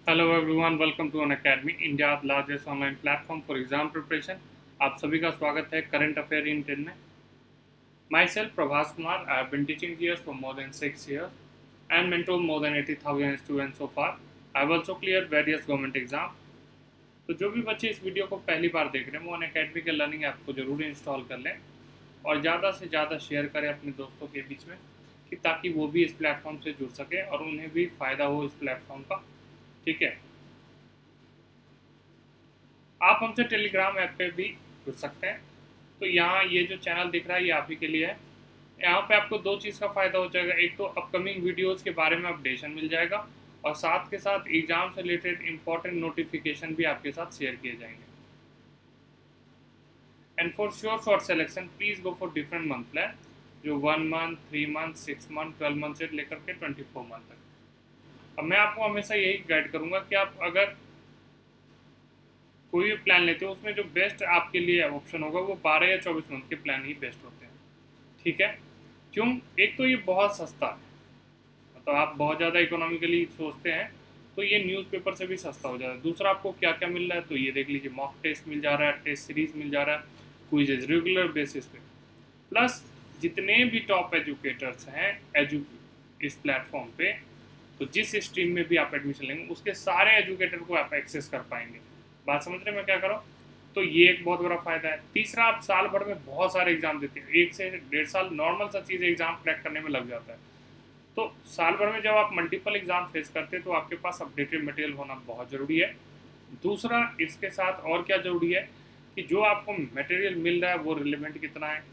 Hello everyone, welcome to Unacademy, India largest online platform for exam preparation. आप सभी का स्वागत है करंट अफेयर इन 10 में। Myself Prabhas Kumar, I have been teaching here for more than 6 years and mentored more than 80,000 students so far. I have also cleared various government exam. तो जो भी बच्चे इस वीडियो को पहली बार देख रहे हैं वो अन अकेडमी के लर्निंग ऐप को जरूर इंस्टॉल कर लें और ज़्यादा से ज़्यादा शेयर करें अपने दोस्तों के बीच में, कि ताकि वो भी इस प्लेटफॉर्म से जुड़ सके और उन्हें भी फ़ायदा हो इस प्लेटफॉर्म का। ठीक है, आप हमसे टेलीग्राम ऐप पे भी जुड़ सकते हैं। तो यहाँ ये जो चैनल दिख रहा है ये आप ही के लिए है। यहाँ पे आपको दो चीज़ का फ़ायदा हो जाएगा, एक तो अपकमिंग वीडियोस के बारे में अपडेशन मिल जाएगा और साथ के साथ एग्जाम से रिलेटेड इंपॉर्टेंट नोटिफिकेशन भी आपके साथ शेयर किए जाएंगे। And for sure for selection please go for different month plan, जो 1 मंथ, 3 मंथ, 6 मंथ, 12 मंथ से लेकर के 24 मंथ तक। अब मैं आपको हमेशा यही गाइड करूँगा कि आप अगर कोई भी प्लान लेते हो उसमें जो बेस्ट आपके लिए ऑप्शन होगा वो 12 या 24 मंथ के प्लान ही बेस्ट होते हैं। ठीक है, क्यों? एक तो ये बहुत सस्ता है, मतलब आप बहुत ज़्यादा इकोनॉमिकली सोचते हैं तो ये न्यूज़पेपर से भी सस्ता हो जाता है। दूसरा, आपको क्या क्या मिल रहा है तो ये देख लीजिए, मॉक टेस्ट मिल जा रहा है, टेस्ट सीरीज मिल जा रहा है, क्विज़ रेगुलर बेसिस पे, प्लस जितने भी टॉप एजुकेटर्स हैं इस प्लेटफॉर्म पे, तो जिस स्ट्रीम में भी आप एडमिशन लेंगे उसके सारे एजुकेटर को आप एक्सेस कर पाएंगे। बात समझ रहे हैं मैं क्या करो? तो ये एक बहुत बड़ा फायदा है। तीसरा, आप साल भर में बहुत सारे एग्जाम देते हैं, 1 से 1.5 साल नॉर्मल सा चीज़ एग्जाम क्रैक करने में लग जाता है। तो साल भर में जब आप मल्टीपल एग्जाम फेस करते हैं तो आपके पास अपडेटेड मटेरियल होना बहुत ज़रूरी है। दूसरा, इसके साथ और क्या ज़रूरी है कि जो आपको मटेरियल मिल रहा है वो रिलेवेंट कितना है।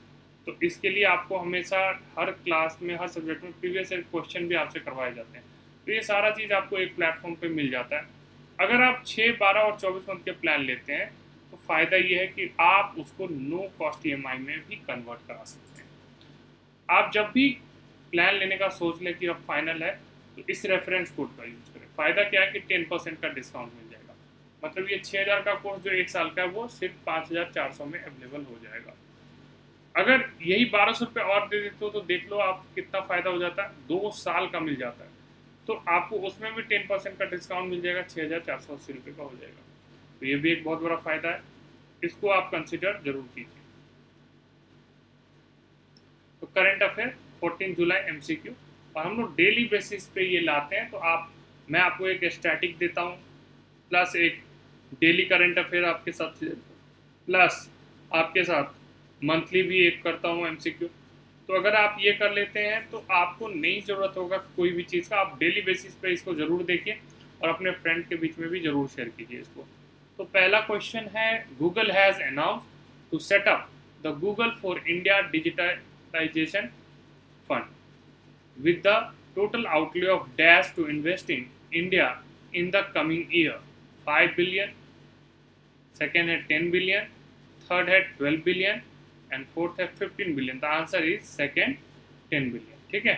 तो इसके लिए आपको हमेशा हर क्लास में, हर सब्जेक्ट में प्रीवियस क्वेश्चन भी आपसे करवाए जाते हैं। तो ये सारा चीज़ आपको एक प्लेटफॉर्म पे मिल जाता है। अगर आप 6, 12 और 24 मंथ के प्लान लेते हैं तो फ़ायदा ये है कि आप उसको नो कॉस्ट EMI में भी कन्वर्ट करा सकते हैं। आप जब भी प्लान लेने का सोच लें कि अब फाइनल है तो इस रेफरेंस कोड का यूज़ करें। फ़ायदा क्या है कि 10% का डिस्काउंट मिल जाएगा। मतलब ये 6,000 का कोर्स जो 1 साल का है वो सिर्फ 5,400 में अवेलेबल हो जाएगा। अगर यही 1200 रुपये और दे देते हो तो देख लो आप कितना फ़ायदा हो जाता है, 2 साल का मिल जाता है। तो आपको उसमें भी 10% का डिस्काउंट मिल जाएगा, 6,480 रुपये का हो जाएगा। तो ये भी एक बहुत बड़ा फ़ायदा है, इसको आप कंसिडर जरूर कीजिए। तो करंट अफेयर 14 जुलाई MCQ, और हम लोग डेली बेसिस पे ये लाते हैं। तो मैं आपको एक स्टैटिक देता हूँ, प्लस एक डेली करंट अफेयर आपके साथ, प्लस आपके साथ मंथली भी एक करता हूँ MCQ। तो अगर आप ये कर लेते हैं तो आपको नहीं ज़रूरत होगा कोई भी चीज़ का, आप डेली बेसिस पे इसको ज़रूर देखिए और अपने फ्रेंड के बीच में भी ज़रूर शेयर कीजिए इसको। तो पहला क्वेश्चन है, Google has announce to set up the Google for India digitalization fund with the total outlay of dash to invest in India in the coming year. 5 billion, second है 10 बिलियन, थर्ड है 12 billion and fourth है 15 billion. The answer is second, 10 billion. ठीक है,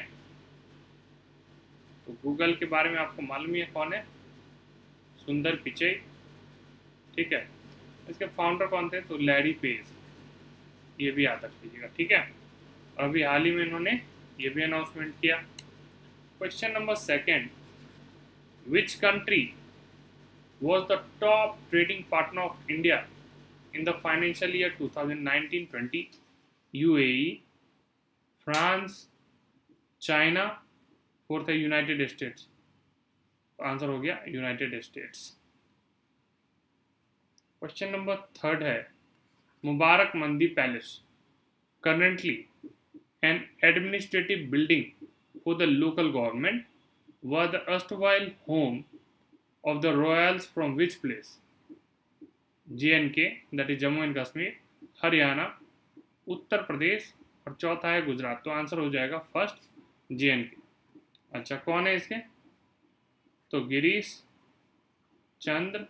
तो Google के बारे में आपको मालूम ही है कौन है, सुंदर पिचई। ठीक है, इसके फाउंडर कौन थे? तो लैरी पेज, ये भी याद रख लीजिएगा। ठीक है, और अभी हाल ही में इन्होंने ये भी अनाउंसमेंट किया। Question number second, which country was the top trading partner of India in the financial year 2019-20? UAE, France, China, fourth है यूनाइटेड स्टेट्स। आंसर हो गया United states. Question number third है, मुबारक मंदी palace currently an administrative building for the local government was the erstwhile home of the royals from which place? JNK, that is Jammu and Kashmir, Haryana, Uttar Pradesh और चौथा है गुजरात। तो answer हो जाएगा फर्स्ट, JNK। अच्छा, कौन है इसके? तो गिरीश चंद्र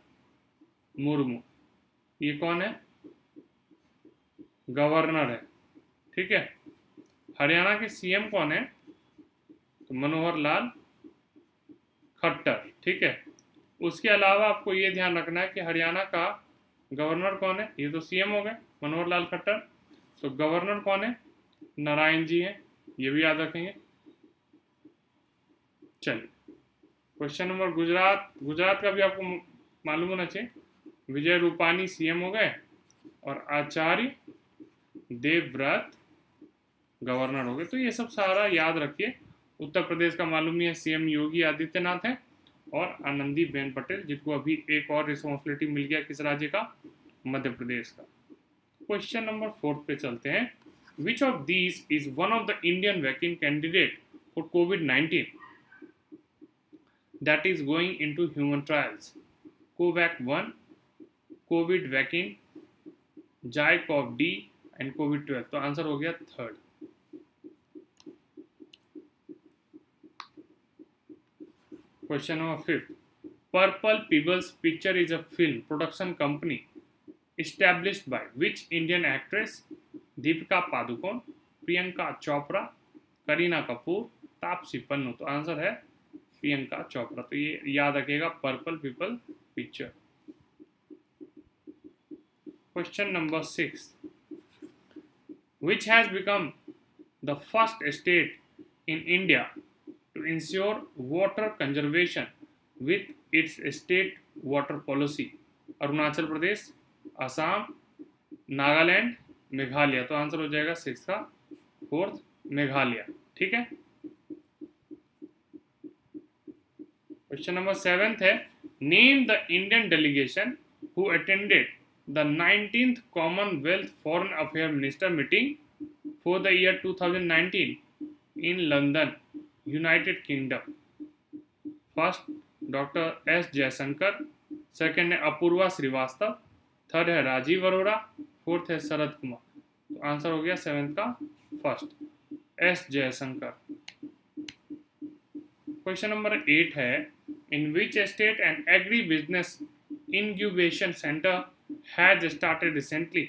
मुर्मू, ये कौन है? गवर्नर है। ठीक है, हरियाणा के CM कौन है? तो मनोहर लाल खट्टर। ठीक है, उसके अलावा आपको ये ध्यान रखना है कि हरियाणा का गवर्नर कौन है? ये तो CM हो गए मनोहर लाल खट्टर, तो गवर्नर कौन है? नारायण जी हैं, ये भी याद रखेंगे। चलिए, क्वेश्चन नंबर गुजरात, गुजरात का भी आपको मालूम होना चाहिए। विजय रूपानी सीएम हो गए और आचार्य देवव्रत गवर्नर हो गए। तो ये सब सारा याद रखिए। उत्तर प्रदेश का मालूम ही है, सीएम योगी आदित्यनाथ है और आनंदीबेन पटेल, जिनको अभी एक और रिस्पॉन्सिबिलिटी मिल गया, किस राज्य का, मध्य प्रदेश का। क्वेश्चन नंबर 4 पे चलते हैं। Which of these is one of the Indian vaccine candidate for कोविड-19 that is going into human trials? कोवैक-1, covid vaccine, ZyCoV D and covid twelve. तो आंसर हो गया third. Question number 5. Purple Pebbles Picture is a film production company established by which Indian actress? Deepika Padukone, Priyanka Chopra, Kareena Kapoor, Taapsee Pannu. तो answer है प्रियंका चोपड़ा। तो ये याद रखिएगा, purple people picture. Question number 6. Which has become the first state in India to ensure water conservation with its state water policy? Arunachal Pradesh, Assam, Nagaland, Meghalaya. तो answer हो जाएगा 6 का 4th मेघालय। ठीक है। क्वेश्चन नंबर 7 है, name the Indian delegation who attended the 19th Commonwealth foreign affair minister meeting for the year 2019 in London, United kingdom. First doctor S Jaishankar, second है Apoorva Srivastava, third है Rajiv Arora, fourth है शरद कुमार। तो आंसर हो गया 7th का first S Jaishankar. Question number 8 है, in which state and agri business incubation centre has started recently?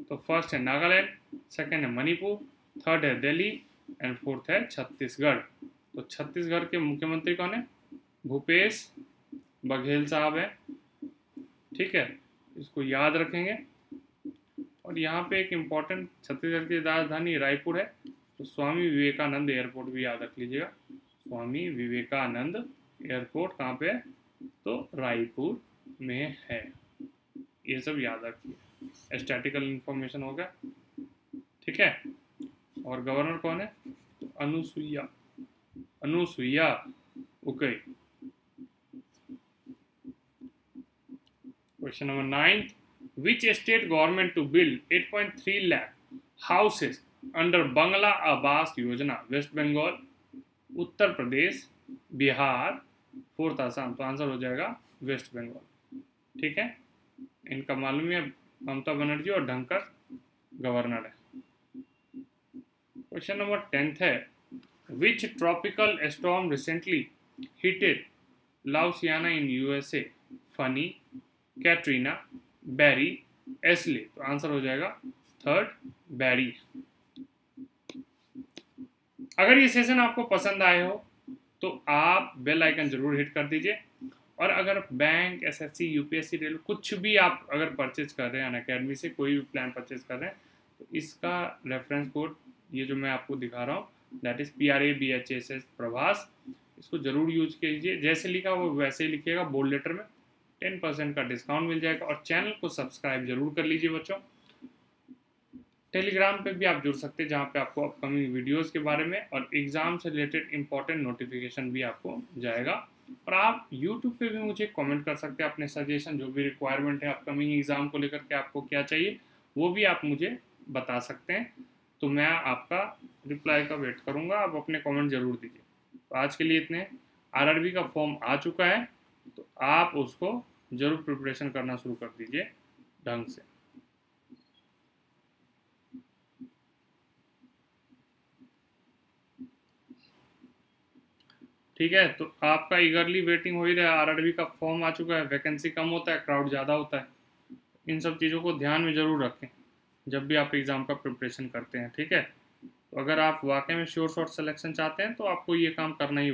तो first है नागालैंड, सेकंड है मणिपुर, थर्ड है दिल्ली एंड फोर्थ है छत्तीसगढ़। तो छत्तीसगढ़ के मुख्यमंत्री कौन है? भूपेश बघेल साहब है। ठीक है, इसको याद रखेंगे। और यहाँ पे एक इम्पॉर्टेंट, छत्तीसगढ़ की राजधानी रायपुर है, तो स्वामी विवेकानंद एयरपोर्ट भी याद रख लीजिएगा। स्वामी विवेकानंद एयरपोर्ट कहाँ पे है? तो रायपुर में है। ये सब याद रखिए। स्टैटिकल इंफॉर्मेशन हो गया। ठीक है। और गवर्नर कौन है? तो अनुसुईया उके। Question number 9. Which state government to build 8.3 lakh houses under Bangla Awas Yojana? West Bengal, Uttar Pradesh, Bihar, fourth Assam. तो आंसर हो जाएगा वेस्ट बंगाल। ठीक है। इनका मालूम है, ममता बनर्जी और ढंकर गवर्नर है। क्वेश्चन नंबर 10 है, which tropical storm recently hitted Louisiana in USA? Fani, Katrina, Barry, Ashley. तो आंसर हो जाएगा थर्ड बैरी। अगर ये सेशन आपको पसंद आए हो तो आप बेल आइकन जरूर हिट कर दीजिए। और अगर बैंक, एसएससी, यूपीएससी, रेलवे कुछ भी आप अगर परचेज कर रहे हैं अनअकैडमी से, कोई भी प्लान परचेज कर रहे हैं, तो इसका रेफरेंस कोड ये जो मैं आपको दिखा रहा हूँ, दैट इज PRABHSS प्रभास, इसको जरूर यूज कीजिए। जैसे लिखा वो वैसे ही लिखिएगा, बोल्ड लेटर में। 10% का डिस्काउंट मिल जाएगा। और चैनल को सब्सक्राइब जरूर कर लीजिए बच्चों। टेलीग्राम पे भी आप जुड़ सकते हैं, जहाँ पे आपको अपकमिंग वीडियोस के बारे में और एग्जाम से रिलेटेड इंपॉर्टेंट नोटिफिकेशन भी आपको जाएगा। और आप यूट्यूब पे भी मुझे कमेंट कर सकते हैं अपने सजेशन, जो भी रिक्वायरमेंट है अपकमिंग एग्जाम को लेकर के आपको क्या चाहिए, वो भी आप मुझे बता सकते हैं। तो मैं आपका रिप्लाई का वेट करूँगा। आप अपने कॉमेंट जरूर दीजिए। तो आज के लिए इतने। RRB का फॉर्म आ चुका है, तो आप उसको जरूर प्रिपरेशन करना शुरू कर दीजिए ढंग से। ठीक है। तो आपका ईगरली वेटिंग हो ही रहा है। RRB का फॉर्म आ चुका है, वैकेंसी कम होता है, क्राउड ज़्यादा होता है। इन सब चीज़ों को ध्यान में ज़रूर रखें जब भी आप एग्ज़ाम का प्रिपरेशन करते हैं। ठीक है। तो अगर आप वाकई में श्योर शॉर्ट सिलेक्शन चाहते हैं तो आपको ये काम करना ही